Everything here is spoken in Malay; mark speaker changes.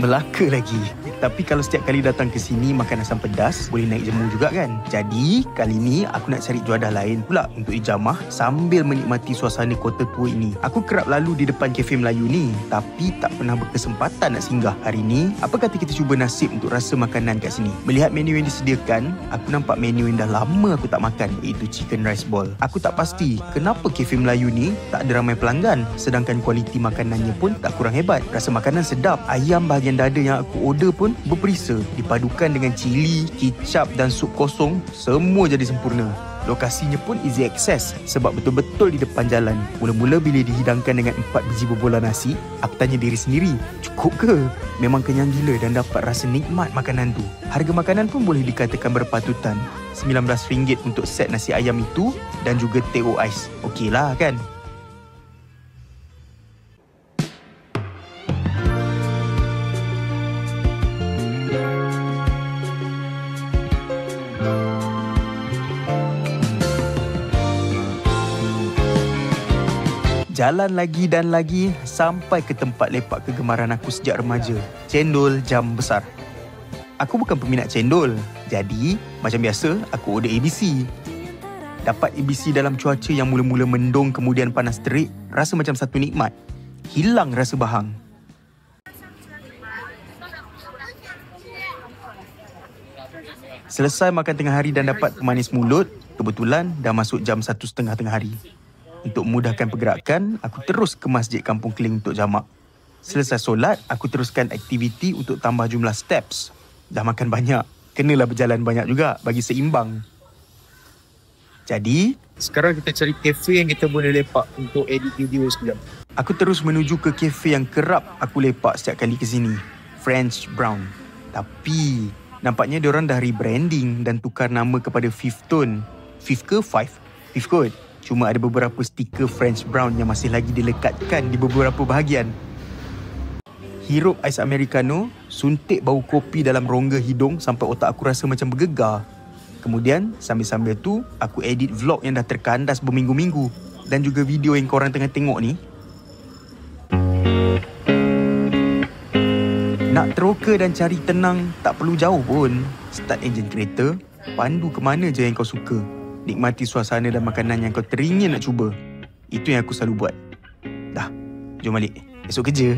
Speaker 1: Melaka lagi. Tapi kalau setiap kali datang ke sini makan asam pedas, boleh naik jemu juga kan? Jadi, kali ni aku nak cari juadah lain pula untuk dijamah sambil menikmati suasana kota tua ini. Aku kerap lalu di depan kafe Melayu ni, tapi tak pernah berkesempatan nak singgah. Hari ni, apa kata kita cuba nasib untuk rasa makanan kat sini? Melihat menu yang disediakan, aku nampak menu yang dah lama aku tak makan, iaitu chicken rice ball. Aku tak pasti kenapa kafe Melayu ni tak ada ramai pelanggan, sedangkan kualiti makanannya pun tak kurang hebat. Rasa makanan sedap. Ayam bahagian dada yang aku order pun berperisa, dipadukan dengan cili, kicap dan sup kosong, semua jadi sempurna. Lokasinya pun easy access sebab betul-betul di depan jalan. Mula-mula bila dihidangkan dengan 4 biji bobolan nasi, aku tanya diri sendiri, cukup ke? Memang kenyang gila dan dapat rasa nikmat makanan tu. Harga makanan pun boleh dikatakan berpatutan. RM19 untuk set nasi ayam itu dan juga teh ais. Okey lah kan? Jalan lagi dan lagi sampai ke tempat lepak kegemaran aku sejak remaja, cendol jam besar. Aku bukan peminat cendol, jadi macam biasa aku order ABC. Dapat ABC dalam cuaca yang mula-mula mendung kemudian panas terik, rasa macam satu nikmat. Hilang rasa bahang. Selesai makan tengah hari dan dapat pemanis mulut, kebetulan dah masuk jam 1:30 tengah hari. Untuk memudahkan pergerakan, aku terus ke Masjid Kampung Keling untuk jamak. Selesai solat, aku teruskan aktiviti untuk tambah jumlah steps. Dah makan banyak, kenalah berjalan banyak juga bagi seimbang. Jadi,
Speaker 2: sekarang kita cari kafe yang kita boleh lepak untuk edit video sekejap.
Speaker 1: aku terus menuju ke kafe yang kerap aku lepak setiap kali ke sini, French Brown. Tapi, nampaknya diorang dah rebranding dan tukar nama kepada Fifth Tone. Fifth ke Five? Fifth kot. Cuma ada beberapa stiker French Brown yang masih lagi dilekatkan di beberapa bahagian. Hirup ais americano, suntik bau kopi dalam rongga hidung sampai otak aku rasa macam bergegar. Kemudian, sambil-sambil tu, aku edit vlog yang dah terkandas berminggu-minggu dan juga video yang korang tengah tengok ni. Nak teroka dan cari tenang tak perlu jauh pun. Start enjin kereta, pandu ke mana je yang kau suka. Nikmati suasana dan makanan yang kau teringin nak cuba. Itu yang aku selalu buat. Dah, jom balik. Esok kerja.